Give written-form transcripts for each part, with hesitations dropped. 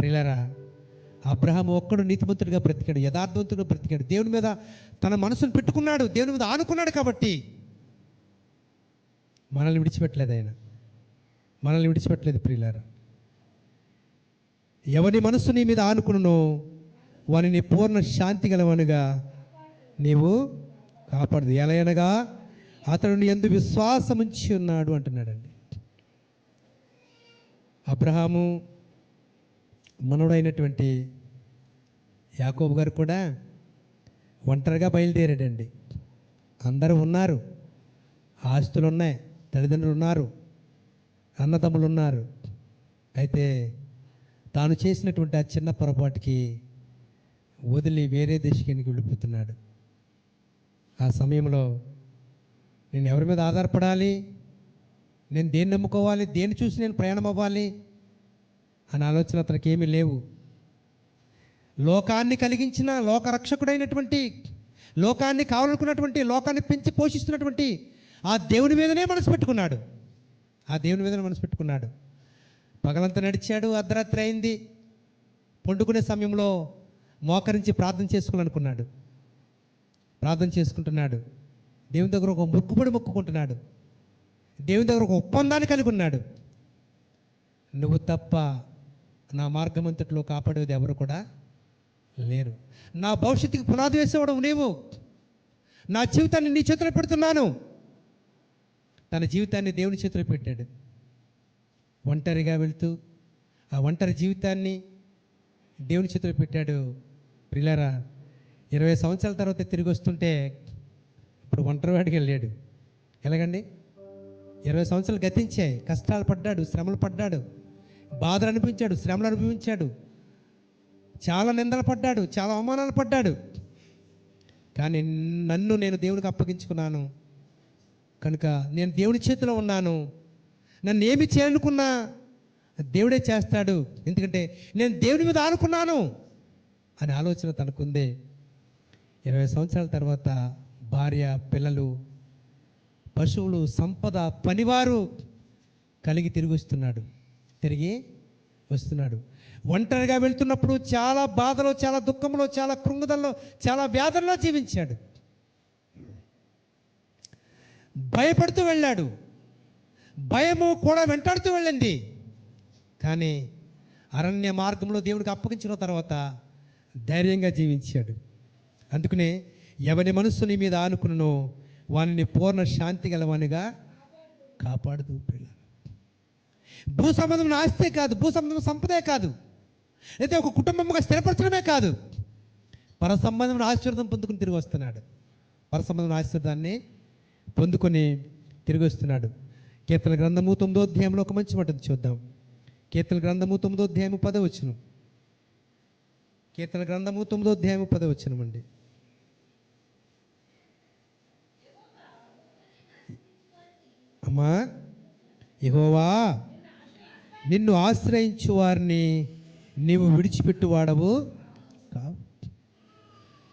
ప్రియులారా, అబ్రహాము ఒక్కడు నీతిమంతుడిగా బ్రతికాడు, యథార్థవంతుడిగా బ్రతికాడు, దేవుని మీద తన మనసును పెట్టుకున్నాడు, దేవుని మీద ఆనుకున్నాడు. కాబట్టి మనల్ని విడిచిపెట్టలేదు ఆయన, మనల్ని విడిచిపెట్టలేదు. ప్రియులారా, ఎవరి మనస్సు నీ మీద ఆనుకును వానిని పూర్ణ శాంతి గలవనుగా నీవు కాపాడదు. ఎలా అనగా అతడు నీ యందు విశ్వాసం ఉంచి ఉన్నాడు అంటున్నాడండి. అబ్రహాము మనవడైనటువంటి యాకోబు గారు కూడా ఒంటరిగా బయలుదేరాడండి. అందరూ ఉన్నారు, ఆస్తులు ఉన్నాయి, తల్లిదండ్రులు ఉన్నారు, అన్నదమ్ములు ఉన్నారు. అయితే తాను చేసినటువంటి ఆ చిన్న పొరపాటుకి వదిలి వేరే దేశానికి వెళ్ళిపోతున్నాడు. ఆ సమయంలో నేను ఎవరి మీద ఆధారపడాలి, నేను దేన్ని నమ్ముకోవాలి, దేన్ని చూసి నేను ప్రయాణం అవ్వాలి అని ఆలోచన అతనికి ఏమీ లేవు. లోకాన్ని కలిగించిన లోకరక్షకుడైనటువంటి, లోకాన్ని కావాలనుకున్నటువంటి, లోకాన్ని పెంచి పోషిస్తున్నటువంటి ఆ దేవుని మీదనే మనసు పెట్టుకున్నాడు. ఆ దేవుని మీదనే మనసు పెట్టుకున్నాడు. పగలంతా నడిచాడు, అర్ధరాత్రి అయింది. పండుకునే సమయంలో మోకరించి ప్రార్థన చేసుకోవాలనుకున్నాడు. ప్రార్థన చేసుకుంటున్నాడు, దేవుని దగ్గర ఒక మొక్కుబడి మొక్కుకుంటున్నాడు, దేవుని దగ్గర ఒక ఒప్పందాన్ని కలిగి ఉన్నాడు. నువ్వు తప్ప నా మార్గం అంతట్లో కాపాడేది ఎవరు కూడా లేరు. నా భవిష్యత్తుకి పునాది వేసేవాడు నీవు. నా జీవితాన్ని నీ చేతిలో పెడుతున్నాను. తన జీవితాన్ని దేవుని చేతిలో పెట్టాడు. ఒంటరిగా వెళ్తూ ఆ ఒంటరి జీవితాన్ని దేవుని చేతిలో పెట్టాడు. ప్రియులారా, 20 సంవత్సరాల తర్వాత తిరిగి వస్తుంటే ఇప్పుడు ఒంటరివాడికి వెళ్ళాడు. ఎలాగండి? 20 సంవత్సరాలు గతించాయి. కష్టాలు పడ్డాడు, శ్రమలు పడ్డాడు, బాధలు అనిపించాడు, శ్రమలు అనుభవించాడు, చాలా నిందలు పడ్డాడు, చాలా అవమానాలు పడ్డాడు. కానీ నన్ను నేను దేవునికి అప్పగించుకున్నాను కనుక నేను దేవుని చేతిలో ఉన్నాను. నన్ను ఏమి చేయాలనుకున్నా దేవుడే చేస్తాడు, ఎందుకంటే నేను దేవుని మీద ఆనుకున్నాను అనే ఆలోచన తనకుందే. 20 సంవత్సరాల తర్వాత భార్య, పిల్లలు, పశువులు, సంపద, పనివారు కలిగి తిరిగి వస్తున్నాడు. ఒంటరిగా వెళ్తున్నప్పుడు చాలా బాధలో, చాలా దుఃఖంలో, చాలా కృంగుదల్లో, చాలా వ్యాధుల్లో జీవించాడు. భయపడుతూ వెళ్ళాడు, భయము కూడా వెంటాడుతూ వెళ్ళింది. కానీ అరణ్య మార్గంలో దేవుడికి అప్పగించిన తర్వాత ధైర్యంగా జీవించాడు. అందుకనే ఎవరి మనస్సు నీ మీద ఆనుకున్నో వానిని పూర్ణ శాంతి గలవానిగా కాపాడుతూ. పిల్ల భూ సంబంధం ఆస్తే కాదు, భూ సంబంధం సంపదే కాదు, అయితే ఒక కుటుంబంగా స్థిరపరచడమే కాదు, పర సంబంధం ఆశీర్వాదం పొందుకుని తిరిగి వస్తున్నాడు. పర సంబంధం ఆశీర్వాదాన్ని పొందుకొని తిరిగి వస్తున్నాడు. కీర్తన గ్రంథము 9వ అధ్యాయంలో ఒక మంచి మాట చూద్దాం. కీర్తన గ్రంథము 9వ అధ్యాయము 10వ వచనం. కీర్తన గ్రంథము 9వ అధ్యాయము 10వ వచనం అండి. అమ్మా, యెహోవా నిన్ను ఆశ్రయించు వారిని నీవు విడిచిపెట్టువాడవు కావు.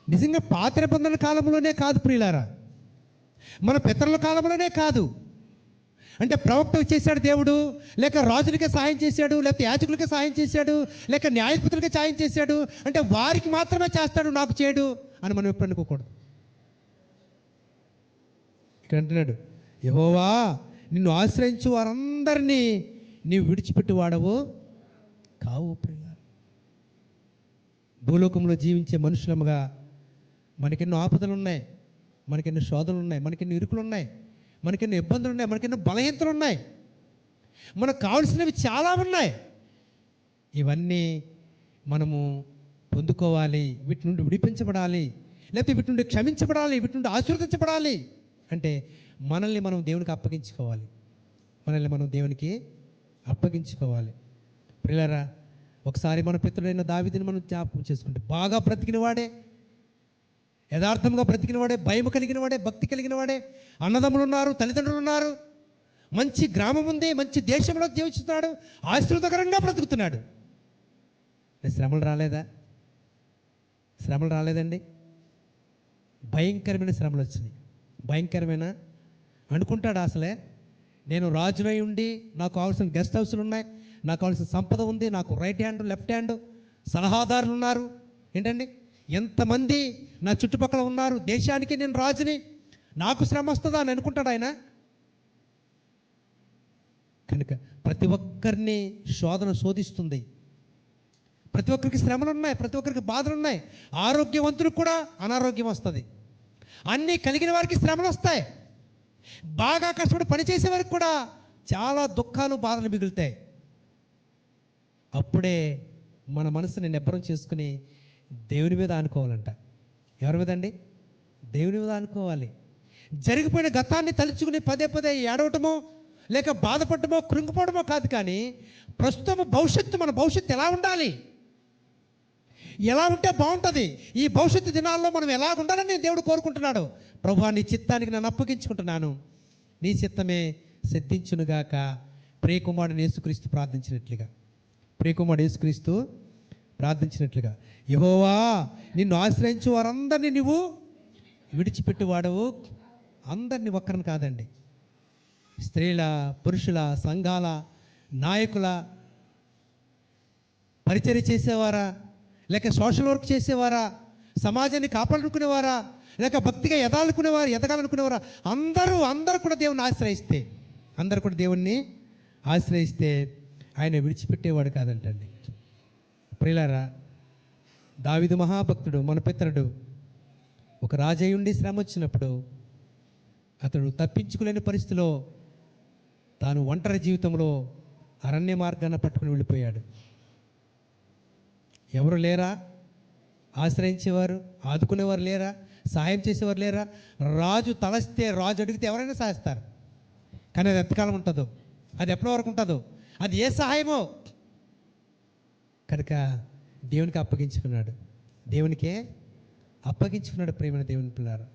నిజంగా పాత నిబంధన కాలంలోనే కాదు ప్రియులారా, మన పితరుల కాలంలోనే కాదు. అంటే ప్రవక్తకు చేశాడు దేవుడు, లేక రాజులకే సహాయం చేశాడు, లేకపోతే యాజకులకే సహాయం చేశాడు, లేక న్యాయపతులకే సహాయం చేశాడు, అంటే వారికి మాత్రమే చేస్తాడు, నాకు చేయడు అని మనం ఎప్పుడు అనుకోకూడదు. ఇక్కడ అంటున్నాడు, యెహోవా నిన్ను ఆశ్రయించు వారందరినీ నీవు విడిచిపెట్టి వాడవు కావు. భూలోకంలో జీవించే మనుషులముగా మనకెన్నో ఆపదలు ఉన్నాయి, మనకెన్నో శోధనలు ఉన్నాయి, మనకెన్నో ఇరుకులు ఉన్నాయి, మనకెన్నో ఇబ్బందులు ఉన్నాయి, మనకెన్నో బలహీనతలు ఉన్నాయి, మనకు కావాల్సినవి చాలా ఉన్నాయి. ఇవన్నీ మనము పొందుకోవాలి, వీటి నుండి విడిపించబడాలి, లేకపోతే వీటి నుండి క్షమించబడాలి, వీటి నుండి ఆశీర్వదించబడాలి అంటే మనల్ని మనం దేవునికి అప్పగించుకోవాలి. ప్రియులారా, ఒకసారి మన పితరుడైన దావీదుని మనం జ్ఞాపకం చేసుకుంటే, బాగా బ్రతికిన వాడే, యథార్థంగా బ్రతికిన వాడే, భయం కలిగిన వాడే, భక్తి కలిగిన వాడే, అన్నదమ్ములు ఉన్నారు, తల్లిదండ్రులు ఉన్నారు, మంచి గ్రామం ఉంది, మంచి దేశంలో జీవిస్తున్నాడు, ఆశీర్వాదకరంగా బ్రతుకుతున్నాడు. శ్రమలు రాలేదండి. భయంకరమైన శ్రమలు వచ్చినాయి. భయంకరమైన అనుకుంటాడు అసలే, నేను రాజునై ఉండి నాకు కావాల్సిన గెస్ట్ హౌస్లు ఉన్నాయి, నాకు కావాల్సిన సంపద ఉంది, నాకు రైట్ హ్యాండ్ లెఫ్ట్ హ్యాండ్ సలహాదారులు ఉన్నారు. ఏంటండి, ఎంతమంది నా చుట్టుపక్కల ఉన్నారు, దేశానికి నేను రాజుని, నాకు శ్రమ వస్తుందా అని అనుకుంటాడు ఆయన. కనుక ప్రతి ఒక్కరిని శోధన శోధిస్తుంది, ప్రతి ఒక్కరికి శ్రమలు ఉన్నాయి, ప్రతి ఒక్కరికి బాధలు ఉన్నాయి. ఆరోగ్యవంతులకు కూడా అనారోగ్యం వస్తుంది, అన్నీ కలిగిన వారికి శ్రమలు వస్తాయి. బాగా కష్టపడి పనిచేసే వారికి కూడా చాలా దుఃఖాలు బాధలు మిగులుతాయి. అప్పుడే మన మనసుని నిబ్బరం చేసుకుని దేవుని మీద ఆనుకోవాలంట. ఎవరి మీద అండి? దేవుని మీద ఆనుకోవాలి. జరిగిపోయిన గతాన్ని తలుచుకుని పదే పదే ఏడవటమో లేక బాధపడటమో కృంగిపోవడమో కాదు, కానీ ప్రస్తుతం భవిష్యత్తు, మన భవిష్యత్తు ఎలా ఉండాలి, ఎలా ఉంటే బాగుంటుంది, ఈ భవిష్యత్తు దినాల్లో మనం ఎలా ఉండాలని దేవుడు కోరుకుంటున్నాడు. ప్రభువా, నీ చిత్తానికి నన్ను అప్పగించుకుంటున్నాను, నీ చిత్తమే సిద్ధించునుగాక. ప్రియకుమారుడు యేసుక్రీస్తు ప్రార్థించినట్లుగా, ప్రియకుమారుడు యేసుక్రీస్తు ప్రార్థించినట్లుగా, యెహోవా, నిన్ను ఆశ్రయించు వారందరినీ నువ్వు విడిచిపెట్టువాడవు. అందరినీ, ఒక్కరిని కాదండి, స్త్రీల, పురుషుల, సంఘాల నాయకుల, పరిచర్య చేసేవారా, లేక సోషల్ వర్క్ చేసేవారా, సమాజాన్ని కాపాడుకునేవారా, లేక భక్తిగా ఎదగాలనుకునేవారా, అందరూ కూడా దేవుణ్ణి ఆశ్రయిస్తే, అందరూ కూడా దేవుణ్ణి ఆశ్రయిస్తే ఆయన విడిచిపెట్టేవాడు కాదంటండి. ప్రియులారా, దావీదు మహాభక్తుడు, మన పితరుడు, ఒక రాజయ్యుండి శ్రమ వచ్చినప్పుడు అతడు తప్పించుకోలేని పరిస్థితిలో తాను ఒంటరి జీవితంలో అరణ్య మార్గాన్ని పట్టుకుని వెళ్ళిపోయాడు. ఎవరు లేరా ఆశ్రయించేవారు, ఆదుకునేవారు లేరా, సహాయం చేసేవారు లేరా? రాజు తలస్తే, రాజు అడిగితే ఎవరైనా సహాయిస్తారు, కానీ అది ఎంతకాలం ఉంటుందో, అది ఎప్పటి వరకు ఉంటుందో, అది ఏ సహాయమో. కనుక దేవునికి అప్పగించుకున్నాడు, దేవునికే అప్పగించుకున్నాడు. ప్రేమైన దేవుని పిల్లారా,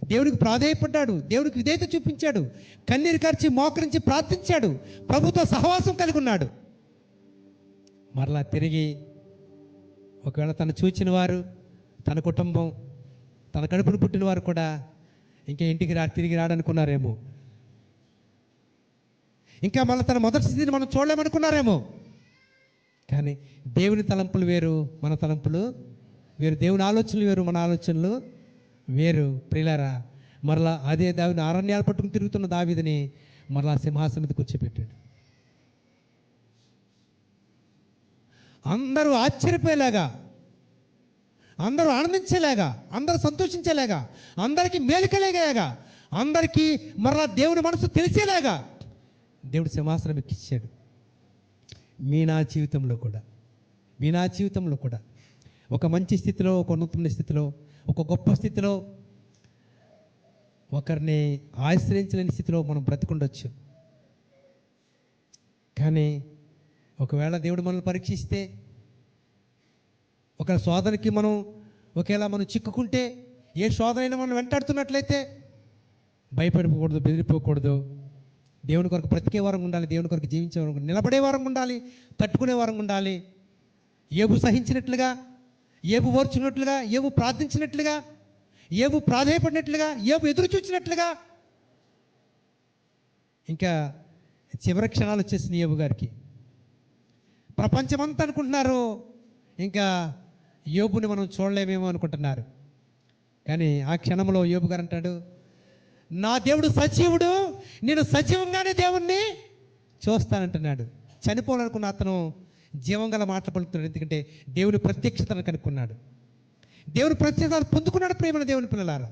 దేవునికి ప్రాధేయపడ్డాడు, దేవునికి విధేయత చూపించాడు, కన్నీరు కార్చి మోకరించి ప్రార్థించాడు, ప్రభుతో సహవాసం కలిగి ఉన్నాడు. మరలా తిరిగి ఒకవేళ తను చూచిన వారు, తన కుటుంబం, తన కడుపును పుట్టిన వారు కూడా ఇంకా ఇంటికి తిరిగి రాడనుకున్నారేమో, ఇంకా మళ్ళీ తన మొదటి స్థితిని మనం చూడలేమనుకున్నారేమో. కానీ దేవుని తలంపులు వేరు, మన తలంపులు వేరు, దేవుని ఆలోచనలు వేరు, మన ఆలోచనలు వేరు. ప్రియులారా, మరలా అదే దావిని అరణ్యాలు పట్టుకుని తిరుగుతున్న దావీదుని మరలా సింహాసనం మీద కూర్చోబెట్టాడు. అందరూ ఆశ్చర్యపోయేలాగా, అందరూ ఆనందించేలాగా, అందరూ సంతోషించేలాగా, అందరికీ మేలు కలిగేలాగా, అందరికీ మరలా దేవుని మనసు తెలిసేలాగా దేవుడు సింహాసనం ఎక్కించాడు. మీ నా జీవితంలో కూడా ఒక మంచి స్థితిలో, ఒక ఉన్నతమైన స్థితిలో, ఒక గొప్ప స్థితిలో, ఒకరిని ఆశ్రయించలేని స్థితిలో మనం బ్రతికుండొచ్చు. కానీ ఒకవేళ దేవుడు మనల్ని పరీక్షిస్తే, ఒక శోధనకి ఒకేలా మనం చిక్కుకుంటే, ఏ శోధనైనా మనం వెంటాడుతున్నట్లయితే భయపడిపోకూడదు, బెదిరిపోకూడదు. దేవుని కొరకు బ్రతికే వారం ఉండాలి, దేవుని కొరకు జీవించే వారం, నిలబడే వారం ఉండాలి, తట్టుకునే వారం ఉండాలి. ఏబు సహించినట్లుగా, ఏబు ఓర్చున్నట్లుగా, ఏబు ప్రార్థించినట్లుగా, ఏబు ప్రాధేయపడినట్లుగా, ఏబు ఎదురు చూచినట్లుగా. ఇంకా చివరి క్షణాలు వచ్చేసింది ఏబు గారికి. ప్రపంచమంతా అనుకుంటున్నారు ఇంకా యోబుని మనం చూడలేమేమో అనుకుంటున్నారు. కానీ ఆ క్షణంలో యోబు గారు అంటాడు, నా దేవుడు సజీవుడు, నేను సజీవంగానే దేవుణ్ణి చూస్తానంటున్నాడు. చనిపోవాలనుకున్న అతను జీవం గల మాటలు పలుకుతున్నాడు, ఎందుకంటే దేవుని ప్రత్యక్షతను కనుక్కున్నాడు, దేవుని ప్రత్యక్షత పొందుకున్నాడు. ప్రేమ దేవుని పిల్లలారా,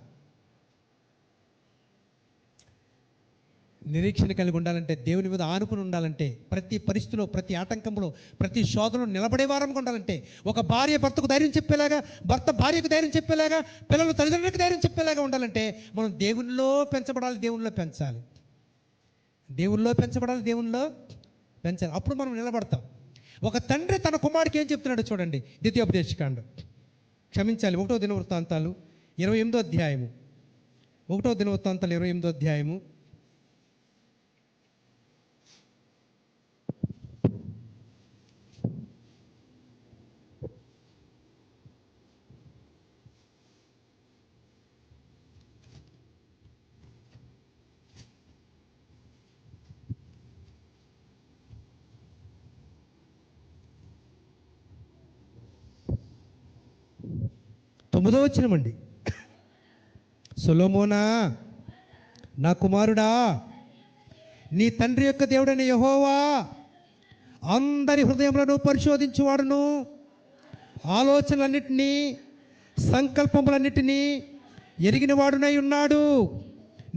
నిరీక్షణ కలిగి ఉండాలంటే, దేవుని మీద ఆనుకుని ఉండాలంటే, ప్రతి పరిస్థితిలో, ప్రతి ఆటంకంలో, ప్రతి శోధనలో నిలబడే వారంగా ఉండాలంటే, ఒక భార్య భర్తకు ధైర్యం చెప్పేలాగా, భర్త భార్యకు ధైర్యం చెప్పేలాగా, పిల్లలు తల్లిదండ్రులకు ధైర్యం చెప్పేలాగా ఉండాలంటే మనం దేవునిలో పెంచబడాలి, దేవునిలో పెంచాలి, దేవునిలో పెంచబడాలి, దేవునిలో పెంచాలి. అప్పుడు మనం నిలబడతాం. ఒక తండ్రి తన కుమారుడికి ఏం చెప్తున్నాడు చూడండి, ద్వితీయోపదేశకాండం, క్షమించాలి, 1వ దినవృత్తాంతాలు 28వ అధ్యాయము, 1వ దినవృత్తాంతాలు 28వ అధ్యాయము. 9వ వచనమండి. సొలొమోనా, నా కుమారుడా, నీ తండ్రి యొక్క దేవుడైన యెహోవా అందరి హృదయములను పరిశోధించువాడును, ఆలోచనలన్నిటినీ సంకల్పములన్నిటినీ ఎరిగిన వాడునై ఉన్నాడు.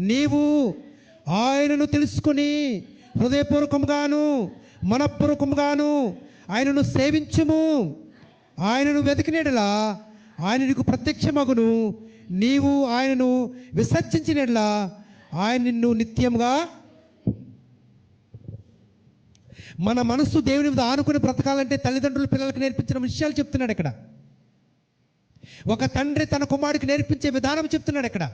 నీవు ఆయనను తెలుసుకొని హృదయపూర్వకముగాను మనఃపూర్వకముగాను ఆయనను సేవించుము. ఆయనను వెతికినట్లా ఆయన నీకు ప్రత్యక్షమగును. నీవు ఆయనను విసర్జించినట్లా ఆయన నిన్ను నిత్యముగా. మన మనస్సు దేవుని మీద ఆనుకుని బ్రతకాలంటే తల్లిదండ్రులు పిల్లలకు నేర్పించిన విషయాలు చెప్తున్నాడు ఇక్కడ. ఒక తండ్రి తన కుమారుడికి నేర్పించే విధానం చెప్తున్నాడు ఇక్కడ.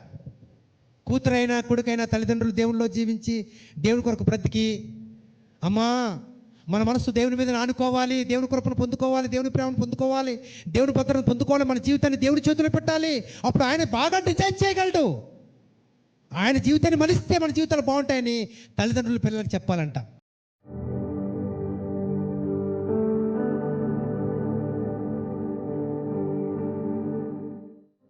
కూతురైనా కొడుకైనా తల్లిదండ్రులు దేవునిలో జీవించి దేవుని కొరకు బ్రతికి, అమ్మా మన మనస్సు దేవుని మీద ఆనుకోవాలి, దేవుని కృపను పొందుకోవాలి, దేవుని ప్రేమను పొందుకోవాలి, దేవుని భద్రతను పొందుకోవాలి, మన జీవితాన్ని దేవుని చేతిలో పెట్టాలి. అప్పుడు ఆయన బాగా డిజైన్ చేయగలడు. ఆయన జీవితాన్ని మలిస్తే మన జీవితాలు బాగుంటాయని తల్లిదండ్రులు పిల్లలకు చెప్పాలంట.